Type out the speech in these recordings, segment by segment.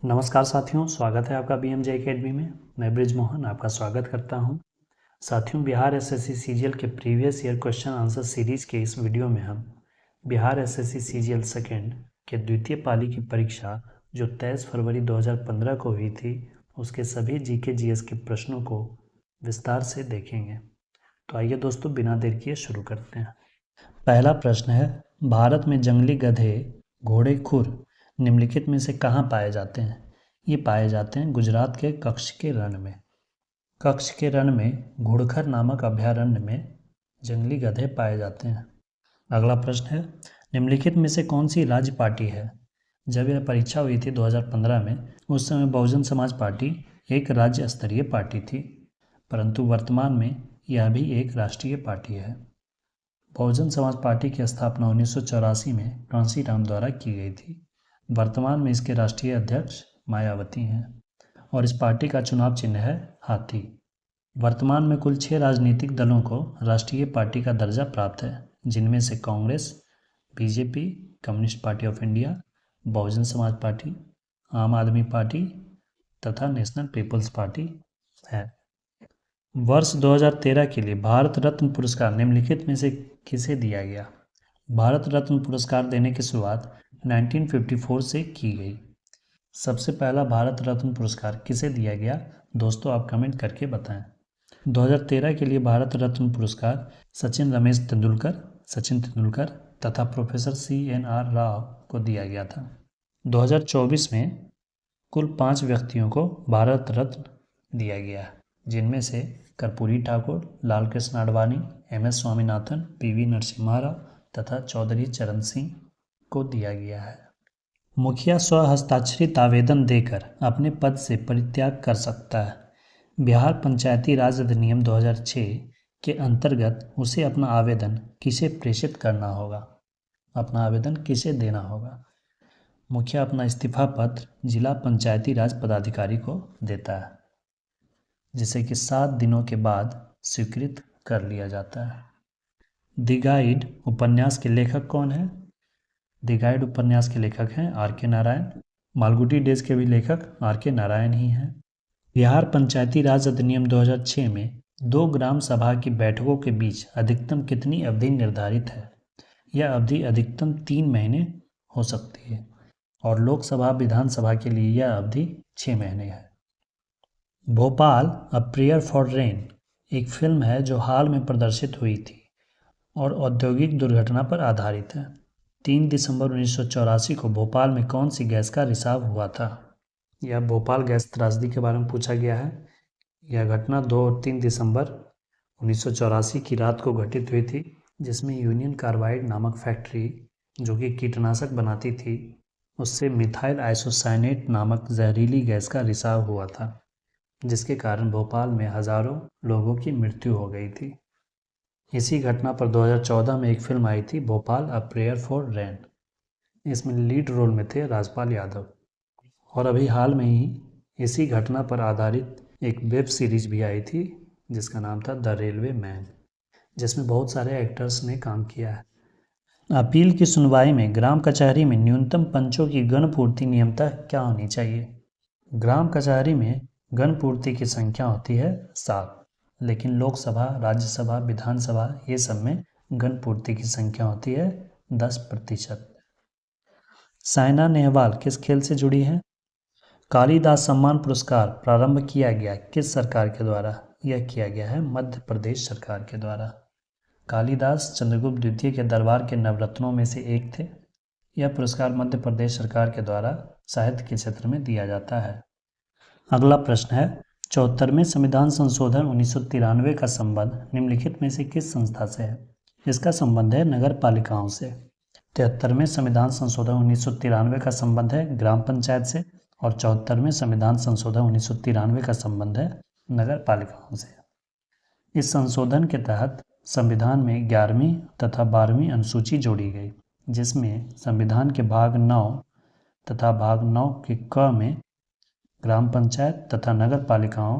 नमस्कार साथियों, स्वागत है आपका बीएमजे एकेडमी में। मैं ब्रिज मोहन आपका स्वागत करता हूं। साथियों, बिहार एसएससी सीजीएल के previous year question answer series के इस वीडियो में हम बिहार एसएससी सीजीएल सेकेंड के द्वितीय पाली की परीक्षा जो 23 फरवरी 2015 को हुई थी, उसके सभी जीके जीएस के प्रश्नों को विस्तार से देखेंगे। तो आइए दोस्तों, बिना देर किए शुरू करते हैं। पहला प्रश्न है, भारत में जंगली गधे, घोड़े खुर निम्नलिखित में से कहाँ पाए जाते हैं? ये पाए जाते हैं गुजरात के कच्छ के रण में। कच्छ के रण में घुड़खर नामक अभयारण्य में जंगली गधे पाए जाते हैं। अगला प्रश्न है, निम्नलिखित में से कौन सी राज्य पार्टी है? जब यह परीक्षा हुई थी 2015 में, उस समय बहुजन समाज पार्टी एक राज्य स्तरीय पार्टी थी, परंतु वर्तमान में यह भी एक राष्ट्रीय पार्टी है। बहुजन समाज पार्टी की स्थापना 1984 में कांशीराम द्वारा की गई थी। वर्तमान में इसके राष्ट्रीय अध्यक्ष मायावती हैं और इस पार्टी का चुनाव चिन्ह है हाथी। वर्तमान में कुल 6 राजनीतिक दलों को राष्ट्रीय पार्टी का दर्जा प्राप्त है, जिनमें से Congress, BJP, Communist Party of India, Bahujan Samaj Party, आम आदमी पार्टी तथा नेशनल पीपल्स पार्टी है। वर्ष 2013 के लिए भारत रत्न पुरस्कार निम्नलिखित में से किसे दिया गया? भारत रत्न पुरस्कार देने की शुरुआत 1954 से की गई। सबसे पहला भारत रत्न पुरस्कार किसे दिया गया? दोस्तों आप कमेंट करके बताएं। 2013 के लिए भारत रत्न पुरस्कार सचिन तेंदुलकर तथा प्रोफेसर CNR राव को दिया गया था। 2024 में कुल 5 व्यक्तियों को भारत रत्न दिया गया, जिनमें से कर्पूरी ठाकुर, लाल कृष्ण आडवाणी, MS स्वामीनाथन, PV नरसिम्हा राव तथा चौधरी चरण सिंह को दिया गया है। मुखिया स्वहस्ताक्षरित आवेदन देकर अपने पद से परित्याग कर सकता है। बिहार पंचायती राज अधिनियम 2006 के अंतर्गत उसे अपना आवेदन किसे प्रेषित करना होगा? अपना आवेदन किसे देना होगा? मुखिया अपना इस्तीफा पत्र जिला पंचायती राज पदाधिकारी को देता है, जिसे कि 7 दिनों के बाद स्वीकृत कर लिया जाता है। द गाइड उपन्यास के लेखक कौन है? द गाइड उपन्यास के लेखक हैं RK नारायण। मालगुडी डेज के भी लेखक RK नारायण ही हैं। बिहार पंचायती राज अधिनियम 2006 में 2 ग्राम सभा की बैठकों के बीच अधिकतम कितनी अवधि निर्धारित है? यह अवधि अधिकतम 3 महीने हो सकती है और लोकसभा विधानसभा के लिए यह अवधि 6 महीने है। Bhopal a prayer for rain एक फिल्म है जो हाल में प्रदर्शित हुई थी और औद्योगिक दुर्घटना पर आधारित है। 3 दिसंबर 1984 को भोपाल में कौन सी गैस का रिसाव हुआ था? यह भोपाल गैस त्रासदी के बारे में पूछा गया है। यह घटना 2 और 3 दिसंबर 1984 की रात को घटित हुई थी, जिसमें यूनियन कार्बाइड नामक फैक्ट्री जो कि कीटनाशक बनाती थी, उससे मिथाइल आइसोसाइनेट नामक जहरीली गैस का रिसाव हुआ था, जिसके कारण भोपाल में हजारों लोगों की मृत्यु हो गई थी। इसी घटना पर 2014 में एक फिल्म आई थी, Bhopal a prayer for rain. इसमें लीड रोल में थे राजपाल यादव। और अभी हाल में ही इसी घटना पर आधारित एक वेब सीरीज भी आई थी, जिसका नाम था द रेलवे मैन, जिसमें बहुत सारे एक्टर्स ने काम किया है। अपील की सुनवाई में ग्राम कचहरी में न्यूनतम पंचों की गणपूर्ति नियमतः क्या होनी चाहिए? ग्राम कचहरी में गणपूर्ति की संख्या होती है 7, लेकिन लोकसभा, राज्यसभा, विधानसभा ये सब में गणपूर्ति की संख्या होती है 10%। साइना नेहवाल किस खेल से जुड़ी हैं? कालिदास सम्मान पुरस्कार प्रारंभ किया गया किस सरकार के द्वारा? यह किया गया है मध्य प्रदेश सरकार के द्वारा। कालिदास चंद्रगुप्त द्वितीय के दरबार के नवरत्नों में से एक थे। यह पुरस्कार मध्य प्रदेश सरकार के द्वारा साहित्य के क्षेत्र में दिया जाता है। अगला प्रश्न है, 74वें संविधान संशोधन 1993 का संबंध निम्नलिखित में से किस संस्था से है? इसका संबंध है नगर पालिकाओं से। 73वें संविधान संशोधन 1993 का संबंध है ग्राम पंचायत से और 74वें संविधान संशोधन 1993 का संबंध है नगर पालिकाओं से। इस संशोधन के तहत संविधान में 11वीं तथा 12वीं अनुसूची जोड़ी गई, जिसमें संविधान के भाग 9 तथा भाग 9 के क में ग्राम पंचायत तथा नगर पालिकाओं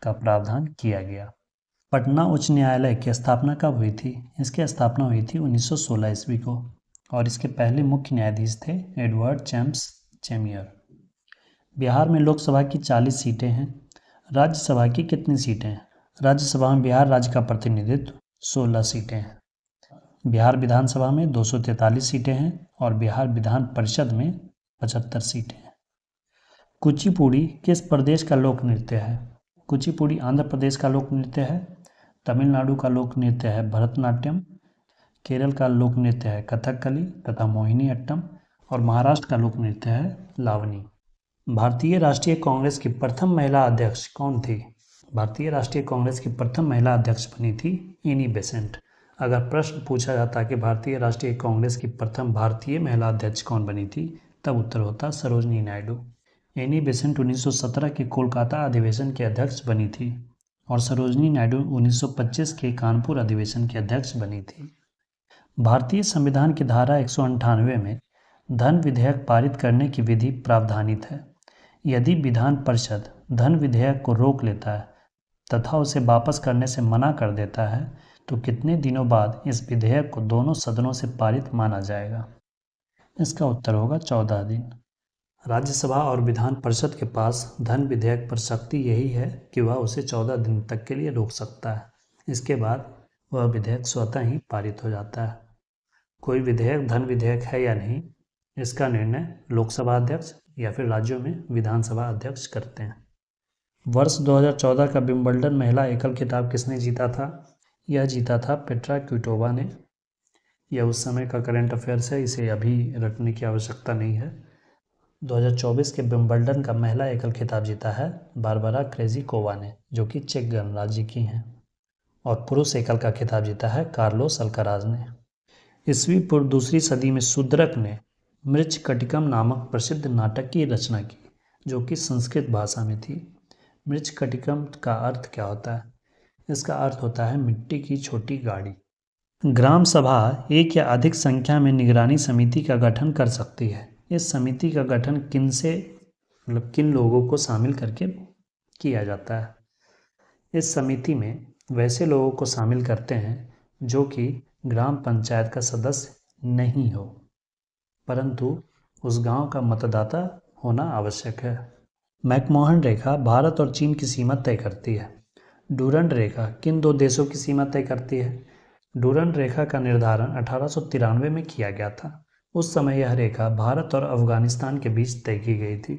का प्रावधान किया गया। पटना उच्च न्यायालय की स्थापना कब हुई थी? इसकी स्थापना हुई थी 1916 ईस्वी को और इसके पहले मुख्य न्यायाधीश थे एडवर्ड जेम्स चेमियर। बिहार में लोकसभा की 40 सीटें हैं। राज्यसभा की कितनी सीटें हैं? राज्यसभा में बिहार राज्य का प्रतिनिधित्व 16 सीटें हैं। बिहार विधानसभा में 243 सीटें हैं और बिहार विधान परिषद में 75 सीटें हैं। कुचिपुड़ी किस प्रदेश का लोक नृत्य है? कुचिपुड़ी आंध्र प्रदेश का लोक नृत्य है। तमिलनाडु का लोक नृत्य है भरतनाट्यम। केरल का लोक नृत्य है कथकली तथा मोहिनी अट्टम और महाराष्ट्र का लोक नृत्य है लावनी। भारतीय राष्ट्रीय कांग्रेस की प्रथम महिला अध्यक्ष कौन थी? भारतीय राष्ट्रीय कांग्रेस की प्रथम महिला अध्यक्ष बनी थी एनी बेसेंट। अगर प्रश्न पूछा जाता कि भारतीय राष्ट्रीय कांग्रेस की प्रथम भारतीय महिला अध्यक्ष कौन बनी थी, तब उत्तर होता सरोजनी नायडू। एनी बेसेंट 1917 के कोलकाता अधिवेशन के अध्यक्ष बनी थी और सरोजनी नायडू 1925 के कानपुर अधिवेशन के अध्यक्ष बनी थी। भारतीय संविधान की धारा 198 में धन विधेयक पारित करने की विधि प्रावधानित है। यदि विधान परिषद धन विधेयक को रोक लेता है तथा उसे वापस करने से मना कर देता है तो कितने दिनों बाद इस विधेयक को दोनों सदनों से पारित माना जाएगा? इसका उत्तर होगा 14 दिन। राज्यसभा और विधान परिषद के पास धन विधेयक पर शक्ति यही है कि वह उसे 14 दिन तक के लिए रोक सकता है। इसके बाद वह विधेयक स्वतः ही पारित हो जाता है। कोई विधेयक धन विधेयक है या नहीं, इसका निर्णय लोकसभा अध्यक्ष या फिर राज्यों में विधानसभा अध्यक्ष करते हैं। वर्ष 2014 का विंबलडन महिला एकल खिताब किसने जीता था? यह जीता था पेट्रा क्विटोवा ने। यह उस समय का करंट अफेयर्स है, इसे अभी रटने की आवश्यकता नहीं है। 2024 के विंबलडन का महिला एकल खिताब जीता है बारबरा क्रेजिकोवा ने, जो कि चेक गणराज्य की हैं। और पुरुष एकल का खिताब जीता है कार्लोस अल्काराज ने। ईस्वी पूर्व दूसरी सदी में शूद्रक ने मृच्छकटिकम नामक प्रसिद्ध नाटक की रचना की, जो कि संस्कृत भाषा में थी। मृच्छकटिकम का अर्थ क्या होता है? इसका अर्थ होता है मिट्टी की छोटी गाड़ी। ग्राम सभा एक या अधिक संख्या में निगरानी समिति का गठन कर सकती है। इस समिति का गठन किन लोगों को शामिल करके किया जाता है? इस समिति में वैसे लोगों को शामिल करते हैं जो कि ग्राम पंचायत का सदस्य नहीं हो, परंतु उस गांव का मतदाता होना आवश्यक है। मैकमोहन रेखा भारत और चीन की सीमा तय करती है। डूरंड रेखा किन दो देशों की सीमा तय करती है? डूरंड रेखा का निर्धारण 1893 में किया गया था। उस समय यह रेखा भारत और अफगानिस्तान के बीच तय की गई थी,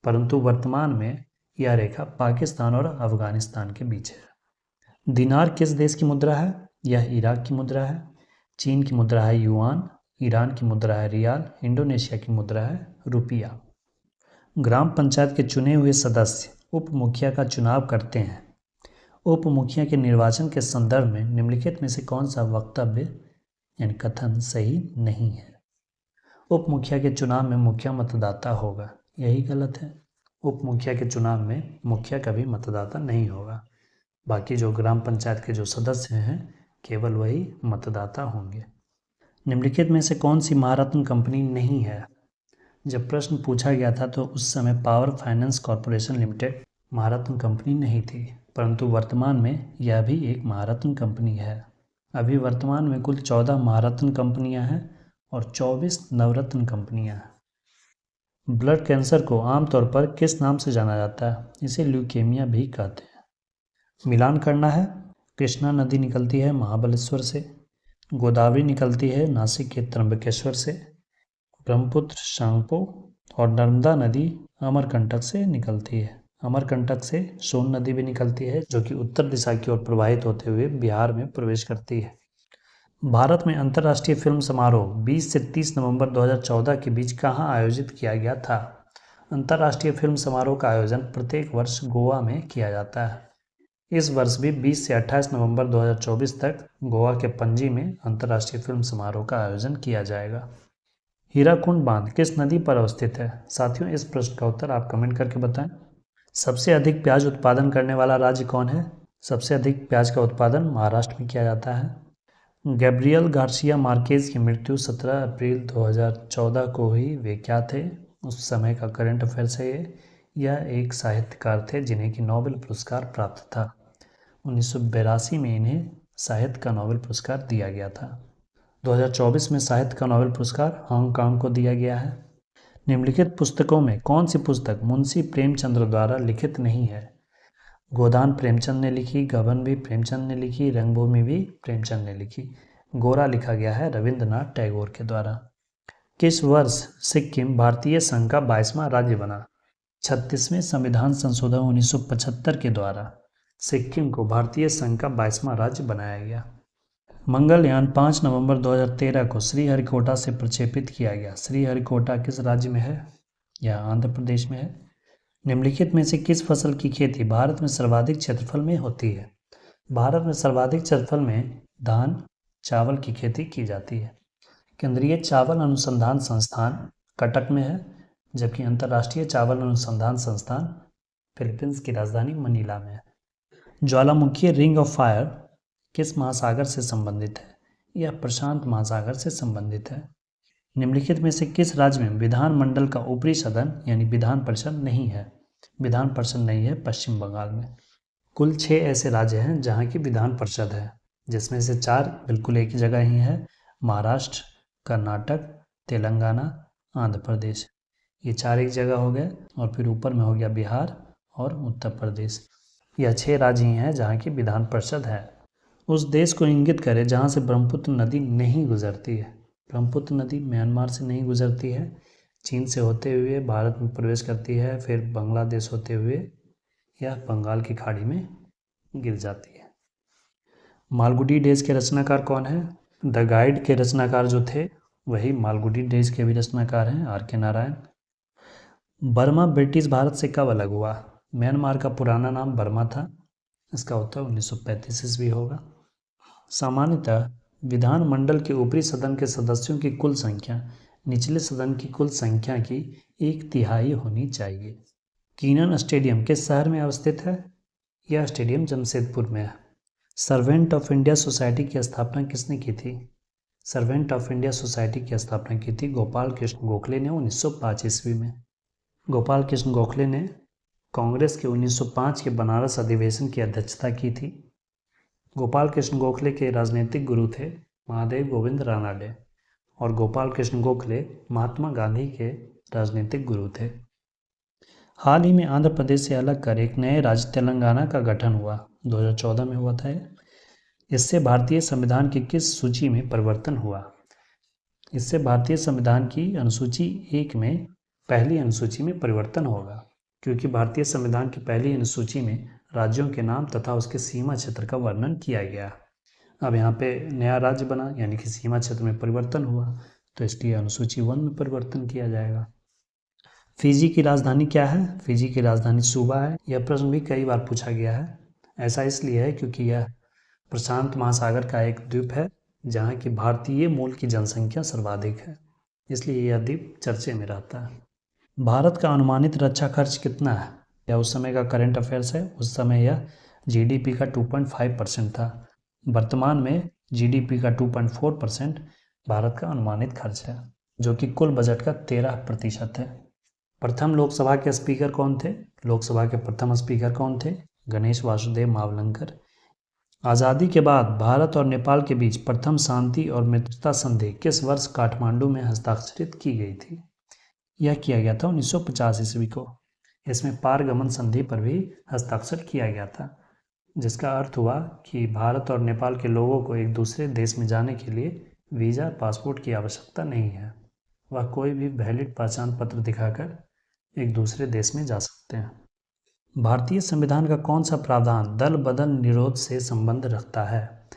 परंतु वर्तमान में यह रेखा पाकिस्तान और अफगानिस्तान के बीच है। दिनार किस देश की मुद्रा है? यह इराक की मुद्रा है। चीन की मुद्रा है युआन, ईरान की मुद्रा है रियाल, इंडोनेशिया की मुद्रा है रुपया। ग्राम पंचायत के चुने हुए सदस्य उप मुखिया का चुनाव करते हैं। उप मुखिया के निर्वाचन के संदर्भ में निम्नलिखित में से कौन सा वक्तव्य यानी कथन सही नहीं है? उप मुखिया के चुनाव में मुखिया मतदाता होगा, यही गलत है। उप मुखिया के चुनाव में मुखिया कभी मतदाता नहीं होगा। बाकी जो ग्राम पंचायत के जो सदस्य हैं केवल वही मतदाता होंगे। निम्नलिखित में से कौन सी महारत्न कंपनी नहीं है? जब प्रश्न पूछा गया था तो उस समय पावर फाइनेंस कॉरपोरेशन लिमिटेड महारत्न कंपनी नहीं थी, परंतु वर्तमान में यह भी एक महारत्न कंपनी है। अभी वर्तमान में कुल 14 महारत्न कंपनियां हैं और 24 नवरत्न कंपनियां हैं। ब्लड कैंसर को आमतौर पर किस नाम से जाना जाता है? इसे ल्यूकेमिया भी कहते हैं। मिलान करना है। कृष्णा नदी निकलती है महाबलेश्वर से, गोदावरी निकलती है नासिक के त्र्यंबकेश्वर से, ब्रह्मपुत्र शांगपो और नर्मदा नदी अमरकंटक से निकलती है। अमरकंटक से सोन नदी भी निकलती है, जो कि उत्तर दिशा की ओर प्रवाहित होते हुए बिहार में प्रवेश करती है। भारत में अंतर्राष्ट्रीय फिल्म समारोह 20 से 30 नवंबर 2014 के बीच कहाँ आयोजित किया गया था? अंतर्राष्ट्रीय फिल्म समारोह का आयोजन प्रत्येक वर्ष गोवा में किया जाता है। इस वर्ष भी 20 से 28 नवंबर 2024 तक गोवा के पणजी में अंतर्राष्ट्रीय फिल्म समारोह का आयोजन किया जाएगा। हीराकुंड बांध किस नदी पर अवस्थित है? साथियों, इस प्रश्न का उत्तर आप कमेंट करके बताएं। सबसे अधिक प्याज उत्पादन करने वाला राज्य कौन है? सबसे अधिक प्याज का उत्पादन महाराष्ट्र में किया जाता है। गैब्रियल गार्सिया मार्केज की मृत्यु 17 अप्रैल 2014 को हुई। वे क्या थे? उस समय का करंट अफेयर्स है ये। यह एक साहित्यकार थे जिन्हें कि नोबेल पुरस्कार प्राप्त था। 1982 में इन्हें साहित्य का नोबेल पुरस्कार दिया गया था। 2024 में साहित्य का नोबेल पुरस्कार हांगकांग को दिया गया है। निम्नलिखित पुस्तकों में कौन सी पुस्तक मुंशी प्रेमचंद्र द्वारा लिखित नहीं है? गोदान प्रेमचंद ने लिखी, गबन भी प्रेमचंद ने लिखी, रंगभूमि भी प्रेमचंद ने लिखी। गोरा लिखा गया है रविंद्रनाथ टैगोर के द्वारा। किस वर्ष सिक्किम भारतीय संघ का 22वां राज्य बना? 36वें संविधान संशोधन 1975 के द्वारा सिक्किम को भारतीय संघ का 22वां राज्य बनाया गया। मंगलयान 5 नवंबर 2013 को श्रीहरिकोटा से प्रक्षेपित किया गया। श्रीहरिकोटा किस राज्य में है? यह आंध्र प्रदेश में है। निम्नलिखित में से किस फसल की खेती भारत में सर्वाधिक क्षेत्रफल में होती है? भारत में सर्वाधिक क्षेत्रफल में धान, चावल की खेती की जाती है। केंद्रीय चावल अनुसंधान संस्थान कटक में है, जबकि अंतर्राष्ट्रीय चावल अनुसंधान संस्थान फिलीपींस की राजधानी मनीला में है। ज्वालामुखी रिंग ऑफ फायर किस महासागर से संबंधित है? यह प्रशांत महासागर से संबंधित है। निम्नलिखित में से किस राज्य में विधानमंडल का ऊपरी सदन यानी विधान परिषद नहीं है? विधान परिषद नहीं है पश्चिम बंगाल में। कुल 6 ऐसे राज्य हैं जहां की विधान परिषद है, जिसमें से 4 बिल्कुल एक ही जगह ही है, महाराष्ट्र, कर्नाटक, तेलंगाना, आंध्र प्रदेश। ये 4 एक जगह हो गए और फिर ऊपर में हो गया बिहार और उत्तर प्रदेश। यह 6 राज्य ही हैं जहाँ की विधान परिषद है। उस देश को इंगित करें जहाँ से ब्रह्मपुत्र नदी नहीं गुजरती है। ब्रह्मपुत्र नदी म्यांमार से नहीं गुजरती है, चीन से होते हुए भारत में प्रवेश करती है, फिर बांग्लादेश होते हुए यह बंगाल की खाड़ी में गिर जाती है। मालगुडी डेज के रचनाकार कौन है? द गाइड के रचनाकार जो थे वही मालगुडी डेज के भी रचनाकार हैं, R.K. Narayan. Burma British Bharat से कब अलग हुआ? म्यांमार का पुराना नाम बर्मा था। इसका उत्तर 1935 ईस्वी होगा। सामान्यतः विधानमंडल के ऊपरी सदन के सदस्यों की कुल संख्या निचले सदन की कुल संख्या की 1/3 होनी चाहिए। कीनन स्टेडियम किस शहर में अवस्थित है? यह स्टेडियम जमशेदपुर में है। सर्वेंट ऑफ इंडिया सोसाइटी की स्थापना किसने की थी? सर्वेंट ऑफ इंडिया सोसाइटी की स्थापना की थी गोपाल कृष्ण गोखले ने 1905 ईस्वी में। गोपाल कृष्ण गोखले ने कांग्रेस के 1905 के बनारस अधिवेशन की अध्यक्षता की थी। गोपाल कृष्ण गोखले के राजनीतिक गुरु थे महादेव गोविंद रानाडे और गोपाल कृष्ण गोखले महात्मा गांधी के राजनीतिक गुरु थे। हाल ही में आंध्र प्रदेश से अलग कर एक नए राज्य तेलंगाना का गठन हुआ, 2014 में हुआ था। इससे भारतीय संविधान की किस सूची में परिवर्तन हुआ? इससे भारतीय संविधान की अनुसूची 1 में पहली अनुसूची में परिवर्तन होगा, क्योंकि भारतीय संविधान की पहली अनुसूची में राज्यों के नाम तथा उसके सीमा क्षेत्र का वर्णन किया गया। अब यहाँ पे नया राज्य बना यानी कि सीमा क्षेत्र में परिवर्तन हुआ, तो इसलिए अनुसूची 1 में परिवर्तन किया जाएगा। फिजी की राजधानी क्या है? फिजी की राजधानी सूबा है। यह प्रश्न भी कई बार पूछा गया है। ऐसा इसलिए है क्योंकि यह प्रशांत महासागर का एक द्वीप है जहाँ की भारतीय मूल की जनसंख्या सर्वाधिक है, इसलिए यह द्वीप चर्चे में रहता है। भारत का अनुमानित रक्षा खर्च कितना है? यह उस समय का करंट अफेयर्स है। उस समय यह जीडीपी का 2.5% था। वर्तमान में जीडीपी का 2.4% भारत का अनुमानित खर्च है, जो कि कुल बजट का 13% है। प्रथम लोकसभा के स्पीकर कौन थे? लोकसभा के प्रथम स्पीकर कौन थे? गणेश वासुदेव मावलंकर। आज़ादी के बाद भारत और नेपाल के बीच प्रथम शांति और मित्रता संधि किस वर्ष काठमांडू में हस्ताक्षरित की गई थी? यह किया गया था 1950 ईस्वी को। इसमें पारगमन संधि पर भी हस्ताक्षर किया गया था, जिसका अर्थ हुआ कि भारत और नेपाल के लोगों को एक दूसरे देश में जाने के लिए वीज़ा पासपोर्ट की आवश्यकता नहीं है। वह कोई भी वैलिड पहचान पत्र दिखाकर एक दूसरे देश में जा सकते हैं। भारतीय संविधान का कौन सा प्रावधान दल बदल निरोध से संबंध रखता है?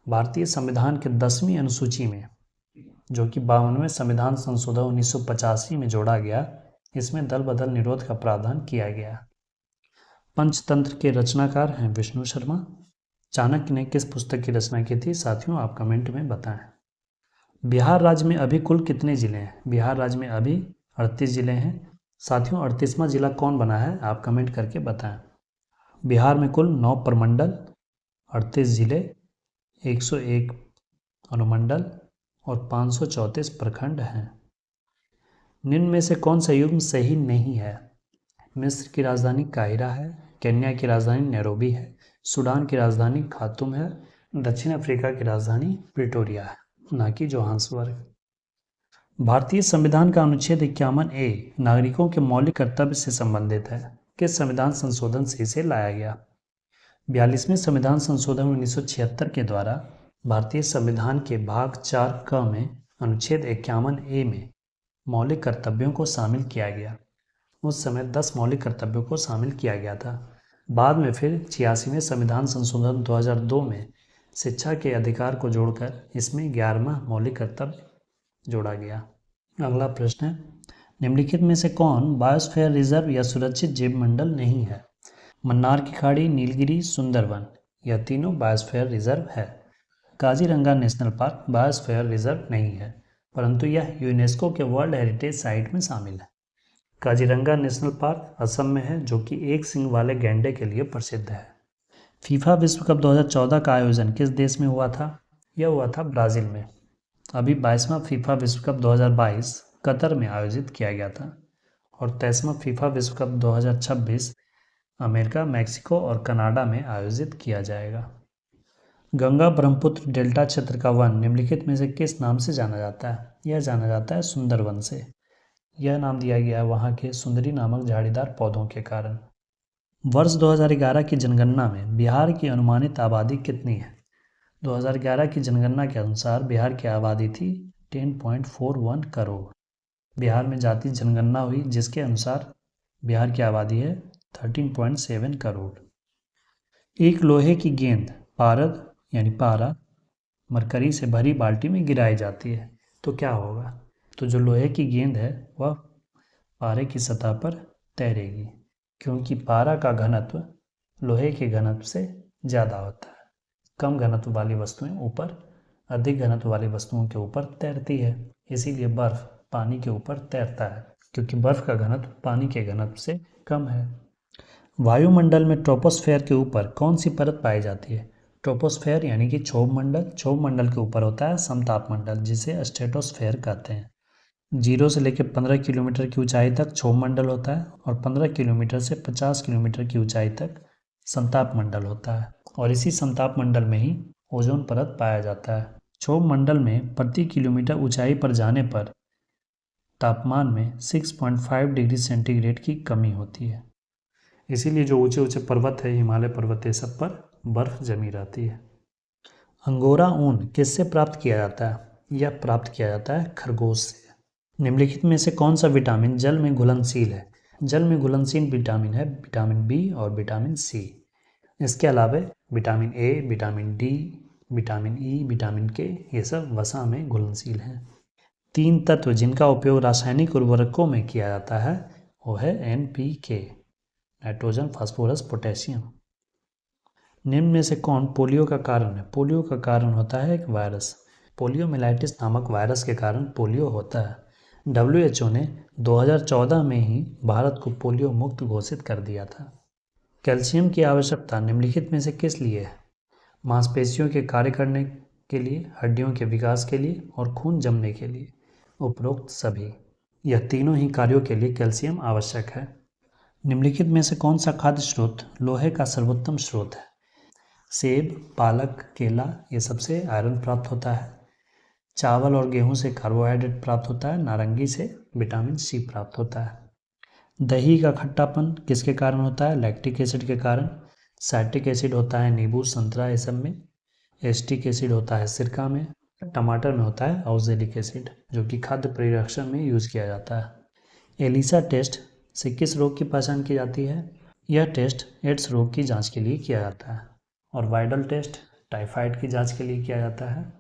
भारतीय संविधान के 10वीं अनुसूची में, जो कि 52वें संविधान संशोधन 1985 में जोड़ा गया, इसमें दल बदल निरोध का प्रावधान किया गया। पंचतंत्र के रचनाकार हैं विष्णु शर्मा। चाणक्य ने किस पुस्तक की रचना की थी? साथियों आप कमेंट में बताएं। बिहार राज्य में अभी कुल कितने जिले हैं? बिहार राज्य में अभी 38 जिले हैं। साथियों 38वां जिला कौन बना है? आप कमेंट करके बताएं। बिहार में कुल 9 प्रमंडल, 38 जिले, 101 अनुमंडल और 534 प्रखंड हैं। निम्न में से कौन सा युग्म सही नहीं है? मिस्र की राजधानी काहिरा है, केन्या की राजधानी नैरोबी है, सूडान की राजधानी खार्तूम है, दक्षिण अफ्रीका की राजधानी प्रिटोरिया है, ना कि जोहान्सबर्ग। भारतीय संविधान का अनुच्छेद 51A नागरिकों के मौलिक कर्तव्य से संबंधित है। किस संविधान संशोधन से इसे लाया गया? 42वें संविधान संशोधन 1976 के द्वारा भारतीय संविधान के भाग 4 में अनुच्छेद 51A में मौलिक कर्तव्यों को शामिल किया गया। उस समय 10 मौलिक कर्तव्यों को शामिल किया गया था। बाद में फिर 86वें संविधान संशोधन 2002 में शिक्षा के अधिकार को जोड़कर इसमें 11वां मौलिक कर्तव्य जोड़ा गया। अगला प्रश्न है, निम्नलिखित में से कौन बायोस्फीयर रिजर्व या सुरक्षित जैव मंडल नहीं है? मन्नार की खाड़ी, नीलगिरी, सुंदरवन, यह तीनों बायोस्फीयर रिजर्व है। Kaziranga national park biosphere reserve नहीं है, परंतु यह यूनेस्को के वर्ल्ड हेरिटेज साइट में शामिल है। काजीरंगा नेशनल पार्क असम में है, जो कि एक सींग वाले गैंडे के लिए प्रसिद्ध है। फीफा विश्व कप 2014 का आयोजन किस देश में हुआ था? यह हुआ था ब्राज़ील में। अभी 22वां फीफा विश्व कप 2022 कतर में आयोजित किया गया था और 23वां फीफा विश्व कप 2026 अमेरिका, मैक्सिको और कनाडा में आयोजित किया जाएगा। गंगा ब्रह्मपुत्र डेल्टा क्षेत्र का वन निम्नलिखित में से किस नाम से जाना जाता है? यह जाना जाता है सुंदरवन से। यह नाम दिया गया है वहाँ के सुंदरी नामक झाड़ीदार पौधों के कारण। वर्ष 2011 की जनगणना में बिहार की अनुमानित आबादी कितनी है? 2011 की जनगणना के अनुसार बिहार की आबादी थी 10.41 करोड़। बिहार में जाति जनगणना हुई जिसके अनुसार बिहार की आबादी है 13.7 करोड़। एक लोहे की गेंद पारद यानी पारा मरकरी से भरी बाल्टी में गिराई जाती है तो क्या होगा? तो जो लोहे की गेंद है वह पारे की सतह पर तैरेगी, क्योंकि पारा का घनत्व लोहे के घनत्व से ज़्यादा होता है। कम घनत्व वाली वस्तुएं ऊपर, अधिक घनत्व वाली वस्तुओं के ऊपर तैरती है। इसीलिए बर्फ पानी के ऊपर तैरता है, क्योंकि बर्फ का घनत्व पानी के घनत्व से कम है। वायुमंडल में ट्रोपोस्फेयर के ऊपर कौन सी परत पाई जाती है? ट्रोपोस्फेयर यानी कि क्षोभ मंडल। क्षोभ मंडल के ऊपर होता है समताप मंडल, जिसे स्ट्रेटोस्फेयर कहते हैं। 0 से लेकर 15 किलोमीटर की ऊंचाई तक क्षोभ मंडल होता है और 15 किलोमीटर से 50 किलोमीटर की ऊंचाई तक समताप मंडल होता है, और इसी समताप मंडल में ही ओजोन परत पाया जाता है। क्षोभ मंडल में प्रति किलोमीटर ऊंचाई पर जाने पर तापमान में 6.5 डिग्री सेंटीग्रेड की कमी होती है। इसीलिए जो ऊंचे ऊंचे पर्वत है, हिमालय पर्वत, ये सब पर बर्फ जमी रहती है। अंगोरा ऊन किससे प्राप्त किया जाता है? यह प्राप्त किया जाता है खरगोश से। निम्नलिखित में से कौन सा विटामिन जल में घुलनशील है? जल में घुलनशील विटामिन है विटामिन बी और विटामिन सी। इसके अलावा vitamin A, vitamin D, vitamin E, vitamin के, ये सब वसा में घुलनशील हैं। 3 तत्व जिनका उपयोग रासायनिक उर्वरकों में किया जाता है वो है NPK, नाइट्रोजन, फास्फोरस, पोटेशियम। निम्न में से कौन पोलियो का कारण है? पोलियो का कारण होता है एक वायरस। पोलियोमिलाइटिस नामक वायरस के कारण पोलियो होता है। WHO ने 2014 में ही भारत को पोलियो मुक्त घोषित कर दिया था। कैल्शियम की आवश्यकता निम्नलिखित में से किस लिए है? मांसपेशियों के कार्य करने के लिए, हड्डियों के विकास के लिए और खून जमने के लिए। उपरोक्त सभी, यह तीनों ही कार्यों के लिए कैल्शियम आवश्यक है। निम्नलिखित में से कौन सा खाद्य स्रोत लोहे का सर्वोत्तम स्रोत है? सेब, पालक, केला, ये सबसे आयरन प्राप्त होता है। चावल और गेहूं से कार्बोहाइड्रेट प्राप्त होता है। नारंगी से विटामिन सी प्राप्त होता है। दही का खट्टापन किसके कारण होता है? लैक्टिक एसिड के कारण। साइट्रिक एसिड होता है नींबू, संतरा, ये सब में। एसिटिक एसिड होता है सिरका में। टमाटर में होता है ऑक्जेलिक एसिड, जो कि खाद्य परिरक्षण में यूज किया जाता है। एलिसा टेस्ट से किस रोग की पहचान की जाती है? यह टेस्ट एड्स रोग की जांच के लिए किया जाता है। और वाइडल टेस्ट टाइफाइड की जांच के लिए किया जाता है।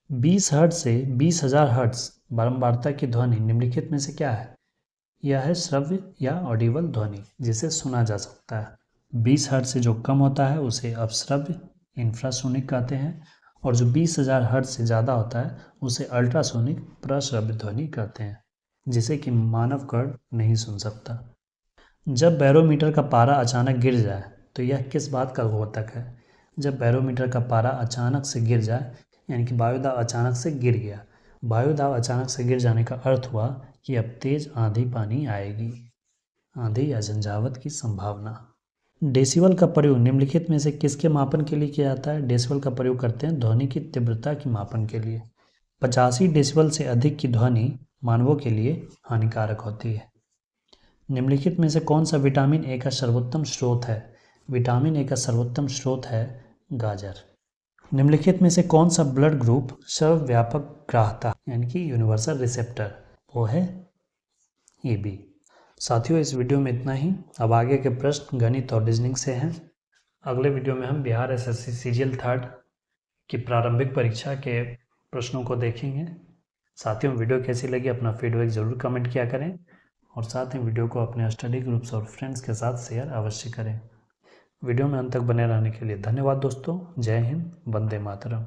20 हर्ट्ज से 20,000 हर्ट्ज बारंबारता की ध्वनि निम्नलिखित में से क्या है? यह है श्रव्य या ऑडिबल ध्वनि, जिसे सुना जा सकता है। 20 हर्ट्ज से जो कम होता है उसे अपश्रव्य, इंफ्रासोनिक कहते हैं, और जो 20,000 हर्ट्ज से ज़्यादा होता है उसे अल्ट्रासोनिक प्रश्रव्य ध्वनि कहते हैं, जिसे कि मानव कर्ण नहीं सुन सकता। जब बैरोमीटर का पारा अचानक गिर जाए तो यह किस बात का द्योतक है? जब बैरोमीटर का पारा अचानक से गिर जाए, यानी कि वायुदाब अचानक से गिर गया। वायुदाब अचानक से गिर जाने का अर्थ हुआ कि अब तेज आंधी पानी आएगी। आंधी या झंझावत की संभावना। डेसिबल का प्रयोग निम्नलिखित में से किसके मापन के लिए किया जाता है? डेसिबल का प्रयोग करते हैं ध्वनि की तीव्रता की मापन के लिए। 85 डेसिबल से अधिक की ध्वनि मानवों के लिए हानिकारक होती है। निम्नलिखित में से कौन सा विटामिन ए का सर्वोत्तम स्रोत है? विटामिन ए का सर्वोत्तम स्रोत है गाजर। निम्नलिखित में से कौन सा ब्लड ग्रुप सर्वव्यापक ग्राह्यता यानी कि यूनिवर्सल रिसेप्टर? वो है AB। साथियों, इस वीडियो में इतना ही। अब आगे के प्रश्न गणित और रीजनिंग से हैं। अगले वीडियो में हम बिहार एसएससी सीजीएल 3rd की प्रारंभिक परीक्षा के प्रश्नों को देखेंगे। साथियों, वीडियो कैसी लगी अपना फीडबैक ज़रूर कमेंट किया करें और साथ ही वीडियो को अपने स्टडी ग्रुप्स और फ्रेंड्स के साथ शेयर अवश्य करें। वीडियो में अंत तक बने रहने के लिए धन्यवाद दोस्तों। जय हिंद, वंदे मातरम।